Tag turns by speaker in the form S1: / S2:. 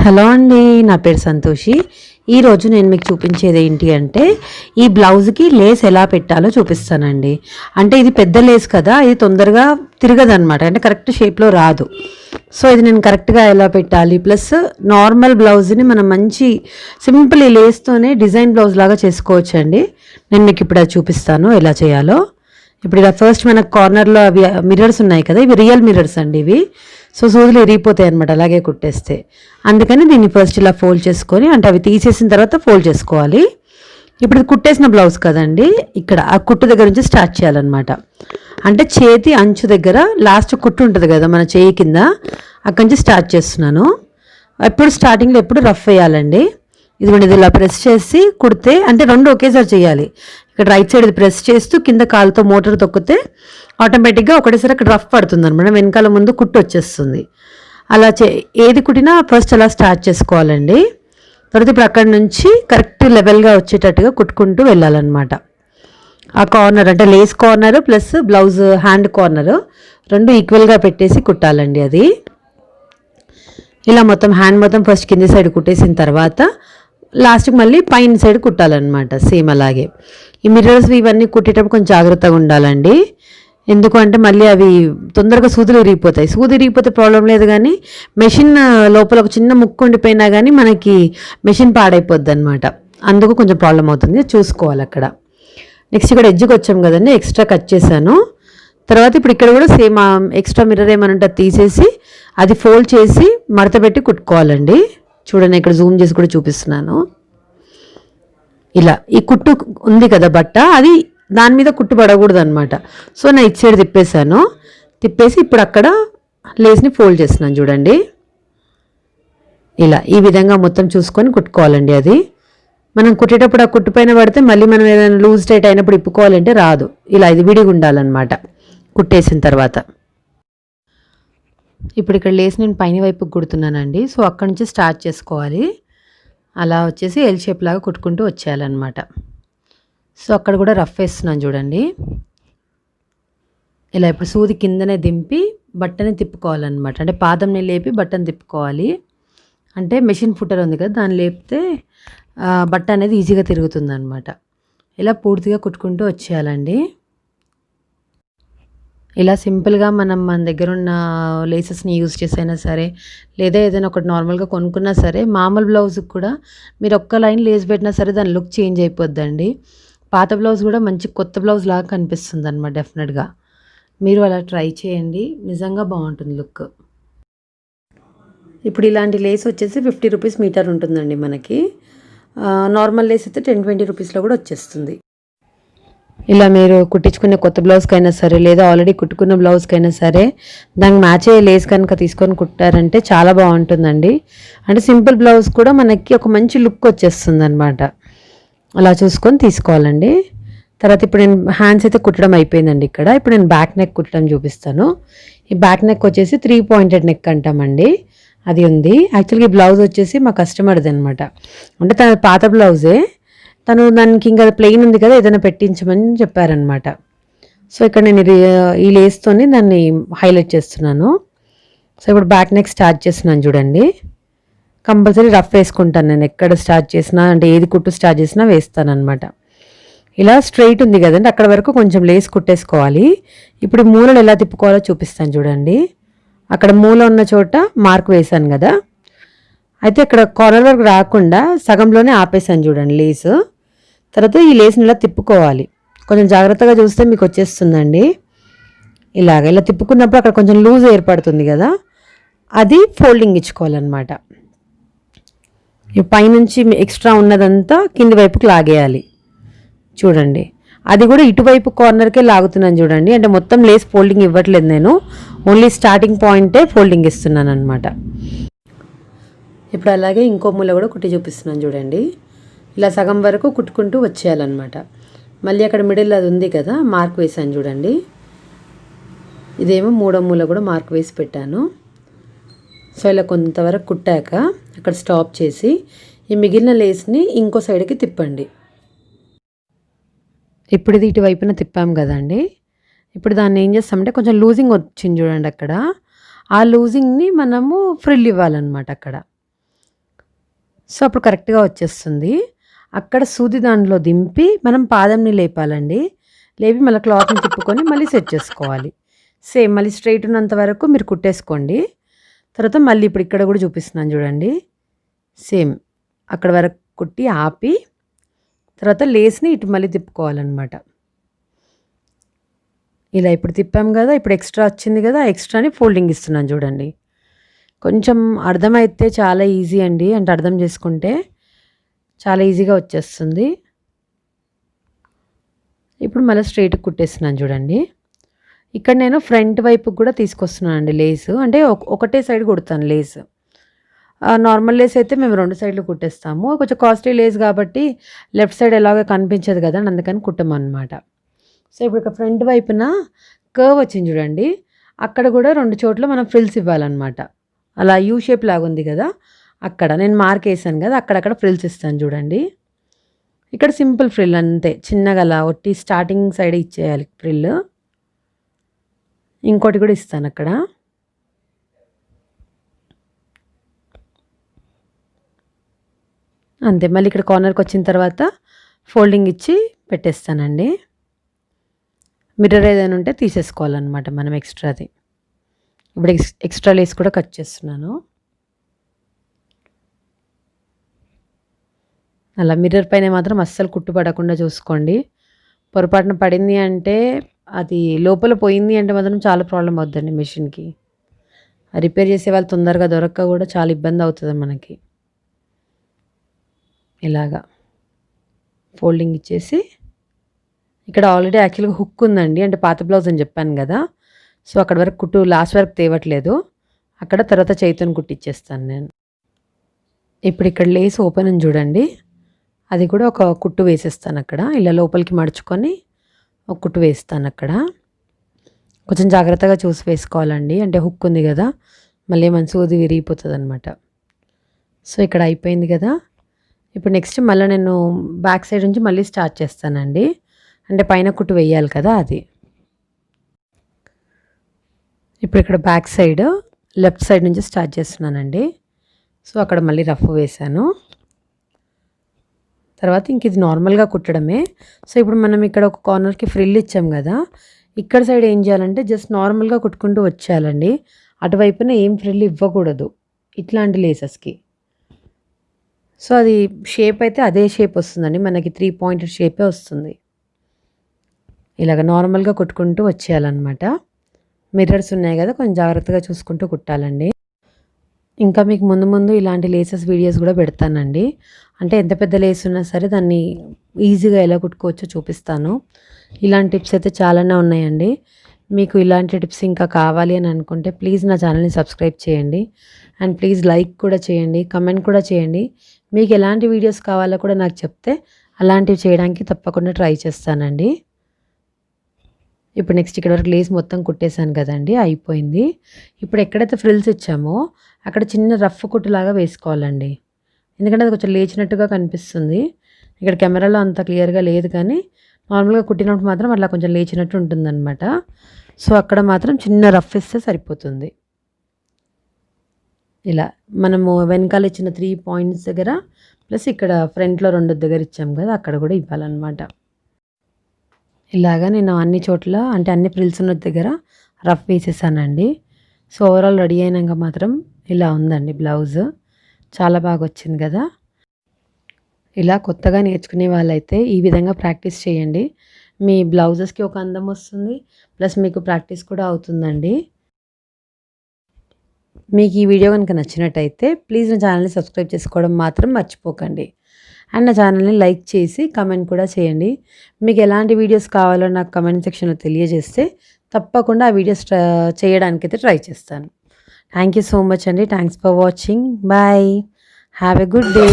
S1: Hello అండి, నా పేరు సంతోషి. ఈరోజు నేను మీకు చూపించేది ఏంటి అంటే ఈ బ్లౌజ్కి లేస్ ఎలా పెట్టాలో చూపిస్తానండి. అంటే ఇది పెద్ద లేస్ కదా, ఇది తొందరగా తిరగదనమాట, అంటే కరెక్ట్ షేప్లో రాదు. సో ఇది నేను కరెక్ట్గా ఎలా పెట్టాలి, ప్లస్ నార్మల్ బ్లౌజ్ని మనం మంచి సింపుల్ ఈ లేస్తోనే డిజైన్ బ్లౌజ్ లాగా చేసుకోవచ్చు అండి. నేను మీకు ఇప్పుడు అది చూపిస్తాను ఎలా చేయాలో. ఇప్పుడు ఇలా ఫస్ట్ మనకు కార్నర్లో అవి మిర్రర్స్ ఉన్నాయి కదా, ఇవి రియల్ మిర్రర్స్ అండి ఇవి. సో సూదులు ఇరిగిపోతాయి అనమాట అలాగే కుట్టేస్తే. అందుకని దీన్ని ఫస్ట్ ఇలా ఫోల్డ్ చేసుకొని, అంటే అవి తీసేసిన తర్వాత ఫోల్డ్ చేసుకోవాలి. ఇప్పుడు ఇది కుట్టేసిన బ్లౌజ్ కదండి, ఇక్కడ ఆ కుట్టు దగ్గర నుంచి స్టార్ట్ చేయాలన్నమాట. అంటే చేతి అంచు దగ్గర లాస్ట్ కుట్టు ఉంటుంది కదా మన చేయి కింద, అక్కడి నుంచి స్టార్ట్ చేస్తున్నాను. ఎప్పుడు స్టార్టింగ్లో ఎప్పుడు రఫ్ వేయాలండి. ఇది ఇలా ప్రెస్ చేసి కుడితే, అంటే రెండు ఒకేసారి చేయాలి. ఇక్కడ రైట్ సైడ్ ఇది ప్రెస్ చేస్తూ కింద కాలుతో మోటార్ తొక్కితే ఆటోమేటిక్గా ఒకటేసారి అక్కడ రఫ్ పడుతుంది అనమాట, వెనకాల ముందు కుట్టు వచ్చేస్తుంది. అలా ఏది కుట్టినా ఫస్ట్ అలా స్టార్ట్ చేసుకోవాలండి. తర్వాత ఇప్పుడు అక్కడి నుంచి కరెక్ట్ లెవెల్గా వచ్చేటట్టుగా కుట్టుకుంటూ వెళ్ళాలన్నమాట. ఆ కార్నర్ అంటే lace corner plus blouse hand corner రెండు ఈక్వల్గా పెట్టేసి కుట్టాలండి. అది ఇలా మొత్తం హ్యాండ్ మొత్తం ఫస్ట్ కింది సైడ్ కుట్టేసిన తర్వాత లాస్ట్కి మళ్ళీ పైన సైడ్ కుట్టాలన్నమాట, సేమ్ అలాగే. ఈ మిర్రర్స్ ఇవన్నీ కుట్టేటప్పుడు కొంచెం జాగ్రత్తగా ఉండాలండి. ఎందుకు అంటే మళ్ళీ అవి తొందరగా సూదులు ఇరిగిపోతాయి. సూది ఇరిగిపోతే ప్రాబ్లం లేదు, కానీ మెషిన్ లోపల ఒక చిన్న ముక్కు ఉండిపోయినా కానీ మనకి మెషిన్ పాడైపోద్ది అనమాట. అందుకు కొంచెం ప్రాబ్లం అవుతుంది, చూసుకోవాలి అక్కడ. నెక్స్ట్ ఇక్కడ ఎడ్జ్కి వచ్చాం కదండి, ఎక్స్ట్రా కట్ చేశాను. తర్వాత ఇప్పుడు ఇక్కడ కూడా సేమ్ ఎక్స్ట్రా మిర్రర్ ఏమైనా ఉంటే తీసేసి అది ఫోల్డ్ చేసి మడత పెట్టి కుట్టుకోవాలండి. చూడండి, ఇక్కడ జూమ్ చేసి కూడా చూపిస్తున్నాను. ఇలా ఈ కుట్టు ఉంది కదా బట్ట, అది దాని మీద కుట్టు పడకూడదు అనమాట. సో నేను ఇటు సైడ్ తిప్పేసి ఇప్పుడు అక్కడ లేస్ని ఫోల్డ్ చేస్తున్నాను చూడండి. ఇలా ఈ విధంగా మొత్తం చూసుకొని కుట్టుకోవాలండి. అది మనం కుట్టేటప్పుడు ఆ కుట్టు పైన పడితే మళ్ళీ మనం ఏదైనా లూజ్ టైట్ అయినప్పుడు ఇప్పుకోవాలంటే రాదు. ఇలా ఇది విడిగా ఉండాలన్నమాట కుట్టేసిన తర్వాత. ఇప్పుడు ఇక్కడ లేస్ నేను పైన వైపుకి కుడుతున్నానండి. సో అక్కడి నుంచి స్టార్ట్ చేసుకోవాలి. అలా వచ్చేసి ఎల్ షేప్ లాగా కుట్టుకుంటూ వచ్చేయాలన్నమాట. సో అక్కడ కూడా రఫ్ వేస్తున్నాను చూడండి. ఇలా ఇప్పుడు సూది కిందనే దింపి బట్టని తిప్పుకోవాలన్నమాట. అంటే పాదంని లేపి బట్టని తిప్పుకోవాలి. అంటే మెషిన్ ఫుటర్ ఉంది కదా, దాన్ని లేపితే బట్ట అనేది ఈజీగా తిరుగుతుంది అనమాట. ఇలా పూర్తిగా కుట్టుకుంటూ వచ్చేయాలండి. ఇలా సింపుల్గా మన దగ్గర ఉన్న లేసెస్ని యూజ్ చేసైనా సరే, లేదా ఏదైనా ఒకటి నార్మల్గా కొనుక్కున్నా సరే, మామూలు బ్లౌజ్కి కూడా మీరు ఒక్క లైన్ లేస్ పెట్టినా సరే దాని లుక్ చేంజ్ అయిపోద్దండి. పాత బ్లౌజ్ కూడా మంచి కొత్త బ్లౌజ్ లాగా కనిపిస్తుంది అనమాట. డెఫినెట్గా మీరు అలా ట్రై చేయండి, నిజంగా బాగుంటుంది లుక్. ఇప్పుడు ఇలాంటి లేస్ వచ్చేసి 50 రూపీస్ మీటర్ ఉంటుందండి మనకి. నార్మల్ లేస్ అయితే 10-20 రూపీస్లో కూడా వచ్చేస్తుంది. ఇలా మీరు కుట్టించుకునే కొత్త బ్లౌజ్కైనా సరే, లేదా ఆల్రెడీ కుట్టుకున్న బ్లౌజ్కైనా సరే, దానికి మ్యాచ్ అయ్యే లేస్ కనుక తీసుకొని కుట్టారంటే చాలా బాగుంటుందండి. అంటే సింపుల్ బ్లౌజ్ కూడా మనకి ఒక మంచి లుక్ వచ్చేస్తుంది అనమాట. అలా చూసుకొని తీసుకోవాలండి. తర్వాత ఇప్పుడు నేను హ్యాండ్స్ అయితే కుట్టడం అయిపోయిందండి. ఇప్పుడు నేను బ్యాక్ నెక్ కుట్టడం చూపిస్తాను. ఈ బ్యాక్ నెక్ వచ్చేసి 3 పాయింటెడ్ నెక్ అంటామండి, అది ఉంది. యాక్చువల్గా ఈ బ్లౌజ్ వచ్చేసి మా కస్టమర్ది అనమాట. అంటే తన పాత బ్లౌజే, తను దానికి ఇంకా ప్లెయిన్ ఉంది కదా ఏదైనా పెట్టించమని చెప్పారనమాట. సో ఇక్కడ నేను ఈ లేస్తోని దాన్ని హైలైట్ చేస్తున్నాను. సో ఇప్పుడు బ్యాక్ నెక్ స్టార్ట్ చేస్తున్నాను చూడండి. కంపల్సరీ రఫ్ వేసుకుంటాను నేను, ఎక్కడ స్టార్ట్ చేసినా, అంటే ఏది కుట్టు స్టార్ట్ చేసినా వేస్తాను అనమాట. ఇలా స్ట్రైట్ ఉంది కదండి, అక్కడ వరకు కొంచెం లేస్ కుట్టేసుకోవాలి. ఇప్పుడు మూలలు ఎలా తిప్పుకోవాలో చూపిస్తాను చూడండి. అక్కడ మూల ఉన్న చోట మార్క్ వేసాను కదా, అయితే ఇక్కడ కార్నర్ వరకు రాకుండా సగంలోనే ఆపేసాను చూడండి లేసు. తర్వాత ఈ లేస్ని ఇలా తిప్పుకోవాలి. కొంచెం జాగ్రత్తగా చూస్తే మీకు వచ్చేస్తుందండి. ఇలా తిప్పుకున్నప్పుడు అక్కడ కొంచెం లూజ్ ఏర్పడుతుంది కదా, అది ఫోల్డింగ్ ఇచ్చుకోవాలన్నమాట. ఈ పైనుంచి ఎక్స్ట్రా ఉన్నదంతా కింది వైపుకి లాగేయాలి చూడండి. అది కూడా ఇటువైపు కార్నర్కే లాగుతున్నాను చూడండి. అంటే మొత్తం లేస్ ఫోల్డింగ్ ఇవ్వట్లేదు నేను, ఓన్లీ స్టార్టింగ్ పాయింటే ఫోల్డింగ్ ఇస్తున్నాను అనమాట. ఇప్పుడు అలాగే ఇంకో మూల కూడా కుట్టి చూపిస్తున్నాను చూడండి. ఇలా సగం వరకు కుట్టుకుంటూ వచ్చేయాలన్నమాట. మళ్ళీ అక్కడ మిడిల్ అది ఉంది కదా, మార్క్ వేసాను చూడండి. ఇదేమో మూడో మూల కూడా మార్క్ వేసి పెట్టాను. సో ఇలా కొంతవరకు కుట్టాక అక్కడ స్టాప్ చేసి ఈ మిగిలిన లేస్ని ఇంకో సైడ్కి తిప్పండి. ఇప్పుడు ఇది ఇటువైపున తిప్పాం కదండి. ఇప్పుడు దాన్ని ఏం చేస్తామంటే కొంచెం లూజింగ్ వచ్చింది చూడండి అక్కడ, ఆ లూజింగ్ని మనము ఫ్రిల్ ఇవ్వాలన్నమాట అక్కడ. సో అప్పుడు కరెక్ట్గా వచ్చేస్తుంది. అక్కడ సూది దాంట్లో దింపి మనం పాదంని లేపాలండి. లేపి మళ్ళీ క్లాత్ని తిప్పుకొని మళ్ళీ సెట్ చేసుకోవాలి. సేమ్ మళ్ళీ స్ట్రైట్ ఉన్నంత వరకు మీరు కుట్టేసుకోండి. తర్వాత మళ్ళీ ఇప్పుడు ఇక్కడ కూడా చూపిస్తున్నాను చూడండి. సేమ్ అక్కడ వరకు కుట్టి ఆపి తర్వాత లేస్ని ఇటు మళ్ళీ తిప్పుకోవాలన్నమాట. ఇలా ఇప్పుడు తిప్పాం కదా, ఇప్పుడు ఎక్స్ట్రా వచ్చింది కదా, ఎక్స్ట్రాని ఫోల్డింగ్ ఇస్తున్నాను చూడండి. కొంచెం అర్థమైతే చాలా ఈజీ అండి, అంటే అర్థం చేసుకుంటే చాలా ఈజీగా వచ్చేస్తుంది. ఇప్పుడు మళ్ళీ స్ట్రైట్కి కుట్టేస్తున్నాను చూడండి. ఇక్కడ నేను ఫ్రంట్ వైపుకి కూడా తీసుకొస్తున్నాను అండి లేసు, అంటే ఒకటే సైడ్ కుడతాను లేస్. నార్మల్ లేస్ అయితే మేము 2 సైడ్లు కుట్టేస్తాము. కొంచెం కాస్ట్లీ లేస్ కాబట్టి లెఫ్ట్ సైడ్ ఎలాగో కనిపించదు కదా, అందుకని కుట్టమన్నమాట. సో ఇప్పుడు ఇక ఫ్రంట్ వైపున కర్వ్ వచ్చింది చూడండి, అక్కడ కూడా 2 చోట్ల మనం ఫ్రిల్స్ ఇవ్వాలన్నమాట. అలా యూ షేప్ లాగా ఉంది కదా, అక్కడ నేను మార్క్ వేసాను కదా, అక్కడక్కడ ఫ్రిల్స్ ఇస్తాను చూడండి. ఇక్కడ సింపుల్ ఫ్రిల్ అంతే, చిన్నగా అలా ఒట్టి స్టార్టింగ్ సైడ్ ఇచ్చేయాలి ఫ్రిల్. ఇంకోటి కూడా ఇస్తాను అక్కడ. అంతే, మళ్ళీ ఇక్కడ కార్నర్కి వచ్చిన తర్వాత ఫోల్డింగ్ ఇచ్చి పెట్టేస్తానండి. మిర్రర్ ఏదైనా ఉంటే తీసేసుకోవాలన్నమాట మనం ఎక్స్ట్రాది. ఇప్పుడు ఎక్స్ట్రా లేస్ కూడా కట్ చేస్తున్నాను. అలా మిర్రర్ పైన మాత్రం అస్సలు కుట్టుపడకుండా చూసుకోండి. పొరపాటున పడింది అంటే, అది లోపల పోయింది అంటే మాత్రం చాలా ప్రాబ్లం అవుతుందండి మెషిన్కి. రిపేర్ చేసే వాళ్ళు తొందరగా దొరక్క కూడా చాలా ఇబ్బంది అవుతుంది మనకి. ఇలాగా ఫోల్డింగ్ ఇచ్చేసి ఇక్కడ ఆల్రెడీ యాక్చువల్గా హుక్ ఉందండి, అంటే పాత బ్లౌజ్ అని చెప్పాను కదా, సో అక్కడ వరకు కుట్టు లాస్ట్ వరకు తేవట్లేదు, అక్కడ తర్వాత చేతిని కుట్టిచ్చేస్తాను నేను. ఇప్పుడు ఇక్కడ లేస్ ఓపెన్ అని చూడండి, అది కూడా ఒక కుట్టు వేసేస్తాను అక్కడ. ఇలా లోపలికి మడుచుకొని ఒక కుట్టు వేస్తాను అక్కడ. కొంచెం జాగ్రత్తగా చూసి వేసుకోవాలండి, అంటే హుక్ ఉంది కదా, మళ్ళీ మన సూది విరిగిపోతుంది అనమాట. సో ఇక్కడ అయిపోయింది కదా. ఇప్పుడు నెక్స్ట్ మళ్ళీ నేను బ్యాక్ సైడ్ నుంచి మళ్ళీ స్టార్ట్ చేస్తానండి, అంటే పైన కుట్టు వేయాలి కదా అది. ఇప్పుడు ఇక్కడ బ్యాక్ సైడ్ లెఫ్ట్ సైడ్ నుంచి స్టార్ట్ చేస్తున్నానండి. సో అక్కడ మళ్ళీ రఫ్ వేసాను. తర్వాత ఇంక ఇది నార్మల్గా కుట్టడమే. సో ఇప్పుడు మనం ఇక్కడ ఒక కార్నర్కి ఫ్రిల్ ఇచ్చాం కదా, ఇక్కడ సైడ్ ఏం చేయాలంటే జస్ట్ నార్మల్గా కుట్టుకుంటూ వచ్చేయాలండి. అటువైపున ఏం ఫ్రిల్ ఇవ్వకూడదు ఇట్లాంటి లేసెస్కి. సో అది షేప్ అయితే అదే షేప్ వస్తుందండి, మనకి 3 పాయింటెడ్ షేపే వస్తుంది. ఇలాగ నార్మల్గా కుట్టుకుంటూ వచ్చేయాలన్నమాట. మిర్రర్స్ ఉన్నాయి కదా, కొంచెం జాగ్రత్తగా చూసుకుంటూ కుట్టాలండి. ఇంకా మీకు ముందు ముందు ఇలాంటి లేసెస్ వీడియోస్ కూడా పెడతానండి, అంటే ఎంత పెద్ద లేస్ ఉన్నా సరే దాన్ని ఈజీగా ఎలా కుట్టుకోవచ్చో చూపిస్తాను. ఇలాంటి టిప్స్ అయితే చాలానే ఉన్నాయండి. మీకు ఇలాంటి టిప్స్ ఇంకా కావాలి అని అనుకుంటే ప్లీజ్ నా ఛానల్ని సబ్స్క్రైబ్ చేయండి, అండ్ ప్లీజ్ లైక్ కూడా చేయండి, కమెంట్ కూడా చేయండి. మీకు ఎలాంటి వీడియోస్ కావాలో కూడా నాకు చెప్తే అలాంటివి చేయడానికి తప్పకుండా ట్రై చేస్తానండి. ఇప్పుడు నెక్స్ట్ ఇక్కడ వరకు లేస్ మొత్తం కుట్టేశాను కదండి, అయిపోయింది. ఇప్పుడు ఎక్కడైతే ఫ్రిల్స్ ఇచ్చామో అక్కడ చిన్న రఫ్ కుట్టులాగా వేసుకోవాలండి, ఎందుకంటే అది కొంచెం లేచినట్టుగా కనిపిస్తుంది. ఇక్కడ కెమెరాలో అంత క్లియర్గా లేదు, కానీ నార్మల్గా కుట్టినప్పుడు మాత్రం అట్లా కొంచెం లేచినట్టు ఉంటుందన్నమాట. సో అక్కడ మాత్రం చిన్న రఫ్ ఇస్తే సరిపోతుంది. ఇలా మనము వెనకాల ఇచ్చిన 3 పాయింట్స్ దగ్గర ప్లస్ ఇక్కడ ఫ్రంట్లో 2 దగ్గర ఇచ్చాం కదా, అక్కడ కూడా ఇవ్వాలన్నమాట. ఇలాగా నేను అన్ని చోట్ల, అంటే అన్ని ఫ్రిల్స్ ఉన్న దగ్గర రఫ్ వేసేసానండి. సో ఓవరాల్ రెడీ అయినాక మాత్రం ఇలా ఉందండి బ్లౌజ్, చాలా బాగా వచ్చింది కదా. ఇలా కొత్తగా నేర్చుకునే వాళ్ళైతే ఈ విధంగా ప్రాక్టీస్ చేయండి, మీ బ్లౌజెస్కి ఒక అందం వస్తుంది, ప్లస్ మీకు ప్రాక్టీస్ కూడా అవుతుందండి. మీకు ఈ వీడియో కనుక నచ్చినట్టయితే ప్లీజ్ నా ఛానల్ని సబ్స్క్రైబ్ చేసుకోవడం మాత్రం మర్చిపోకండి, అండ్ నా ఛానల్ని లైక్ చేసి కమెంట్ కూడా చేయండి. మీకు ఎలాంటి వీడియోస్ కావాలో నాకు కమెంట్ సెక్షన్లో తెలియజేస్తే తప్పకుండా ఆ వీడియోస్ చేయడానికైతే ట్రై చేస్తాను. థ్యాంక్ యూ సో మచ్ అండి, thanks for watching, bye, have a good day.